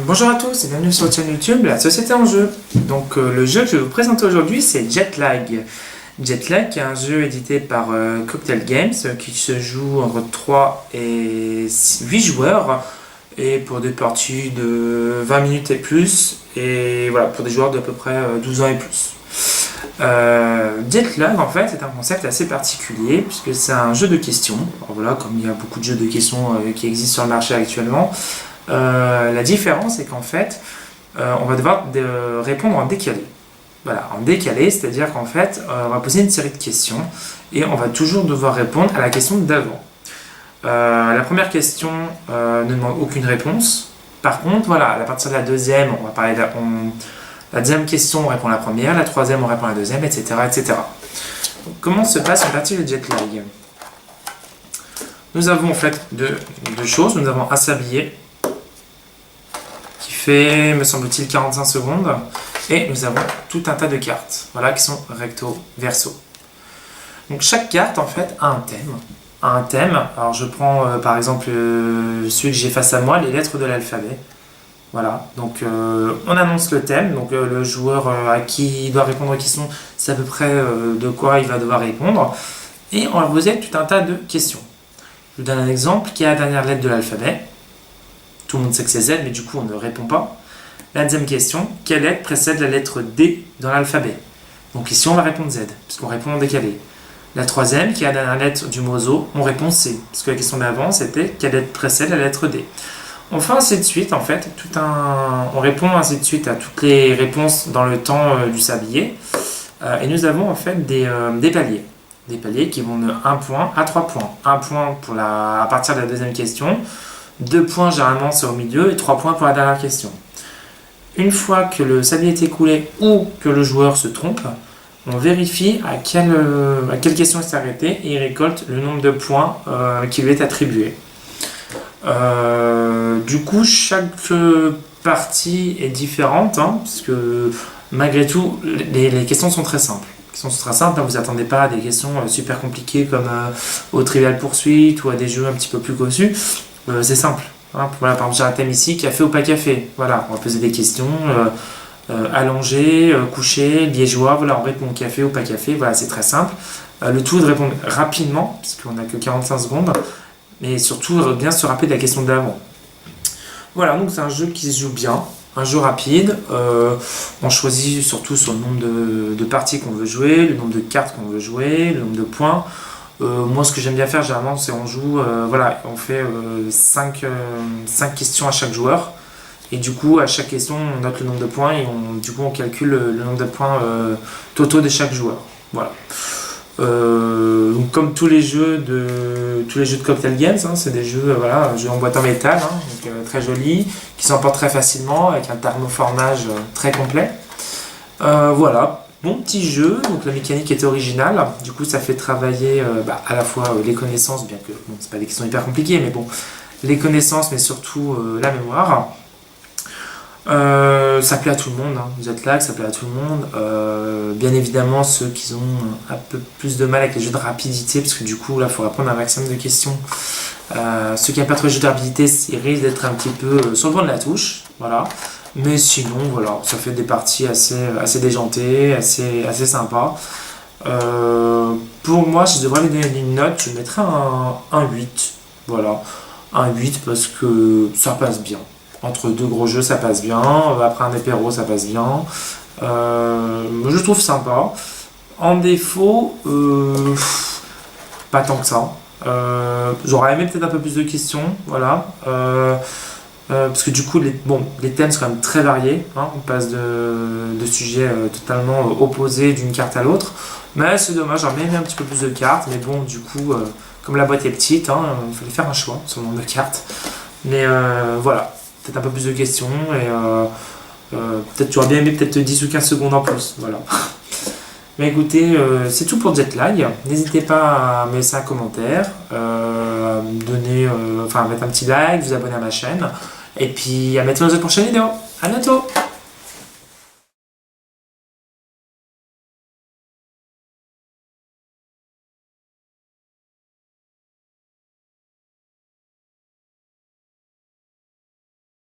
Bonjour à tous et bienvenue sur votre chaîne YouTube, la société en jeu. Donc le jeu que je vais vous présenter aujourd'hui, c'est Jetlag. Jetlag est un jeu édité par Cocktail Games qui se joue entre 3 et 8 joueurs et pour des parties de 20 minutes et plus, et voilà, pour des joueurs d'à peu près 12 ans et plus. Jetlag en fait est un concept assez particulier puisque c'est un jeu de questions. Alors, voilà, comme il y a beaucoup de jeux de questions qui existent sur le marché actuellement. La différence est qu'en fait, on va devoir répondre en décalé. Voilà, en décalé, c'est-à-dire qu'en fait, on va poser une série de questions et on va toujours devoir répondre à la question d'avant. La première question ne demande aucune réponse. Par contre, voilà, à partir de la deuxième, on va parler la deuxième question, on répond à la première, la troisième, on répond à la deuxième, etc. etc. Donc, comment se passe une partie de Jetlag? Nous avons en fait deux choses. Nous avons un sablier qui fait, me semble-t-il, 45 secondes. Et nous avons tout un tas de cartes, voilà, qui sont recto, verso. Donc chaque carte, en fait, a un thème. Alors je prends, par exemple, celui que j'ai face à moi, les lettres de l'alphabet. Voilà, donc on annonce le thème, donc le joueur à qui il doit répondre aux questions, c'est à peu près de quoi il va devoir répondre. Et on va poser tout un tas de questions. Je vous donne un exemple, qui est la dernière lettre de l'alphabet. Tout le monde sait que c'est Z, mais du coup on ne répond pas. La deuxième question, quelle lettre précède la lettre D dans l'alphabet? Donc ici on va répondre Z, puisqu'on répond en décalé. La troisième, qui est la dernière lettre du mot zo, on répond C, parce que la question d'avant c'était quelle lettre précède la lettre D. On fait ainsi de suite, en fait, on répond ainsi de suite à toutes les réponses dans le temps du sablier. Et nous avons en fait des paliers. Des paliers qui vont de 1 point à 3 points. 1 point à partir de la deuxième question, 2 points généralement c'est au milieu et 3 points pour la dernière question. Une fois que le sablier est écoulé ou que le joueur se trompe, on vérifie à quelle question il s'est arrêté et il récolte le nombre de points qui lui est attribué. Du coup, chaque partie est différente, parce que malgré tout, les questions sont très simples. Vous attendez pas à des questions super compliquées comme au Trivial Pursuit ou à des jeux un petit peu plus cossus. C'est simple. Voilà, par exemple, j'ai un thème ici, café ou pas café. Voilà, on va poser des questions. Allongé, couché, liégeois, voilà, on répond café ou pas café. Voilà, c'est très simple. Le tout est de répondre rapidement, puisqu'on n'a que 45 secondes. Mais surtout bien se rappeler de la question d'avant. Voilà, donc c'est un jeu qui se joue bien, un jeu rapide. On choisit surtout sur le nombre de parties qu'on veut jouer, le nombre de cartes qu'on veut jouer, le nombre de points. Moi, ce que j'aime bien faire généralement, c'est on joue, voilà, on fait 5 questions à chaque joueur. Et du coup, à chaque question, on note le nombre de points et du coup, on calcule le nombre de points totaux de chaque joueur. Voilà. Donc comme tous les jeux de Cocktail Games, c'est des jeux, voilà, jeux en boîte en métal, donc, très jolis, qui s'emportent très facilement avec un thermoformage très complet. Voilà, bon petit jeu, donc la mécanique était originale, du coup ça fait travailler à la fois les connaissances, bien que bon, c'est pas des questions hyper compliquées, mais bon, les connaissances, mais surtout la mémoire. Ça plaît à tout le monde, Jetlag, ça plaît à tout le monde. Bien évidemment, ceux qui ont un peu plus de mal avec les jeux de rapidité, parce que du coup, là, il faut répondre à un maximum de questions. Ceux qui n'aiment pas trop les jeux de rapidité, ils risquent d'être un petit peu sur le point de la touche, voilà. Mais sinon, voilà, ça fait des parties assez déjantées, assez sympas. Pour moi, si je devrais lui donner une note, je mettrais un 8, voilà. Un 8 parce que ça passe bien. Entre deux gros jeux, ça passe bien. Après un apéro, ça passe bien. Je trouve sympa. En défaut, pas tant que ça. J'aurais aimé peut-être un peu plus de questions. Voilà. Parce que du coup, les thèmes sont quand même très variés. On passe de sujets totalement opposés d'une carte à l'autre. Mais c'est dommage, j'aurais aimé un petit peu plus de cartes. Mais bon, du coup, comme la boîte est petite, il fallait faire un choix sur le nombre de cartes. Mais voilà. Peut-être un peu plus de questions et peut-être tu aurais bien aimé peut-être 10 ou 15 secondes en plus, voilà. Mais écoutez, c'est tout pour Jetlag. N'hésitez pas à me laisser un commentaire, à mettre un petit like, vous abonner à ma chaîne et puis à mettre dans une prochaine vidéo. À bientôt.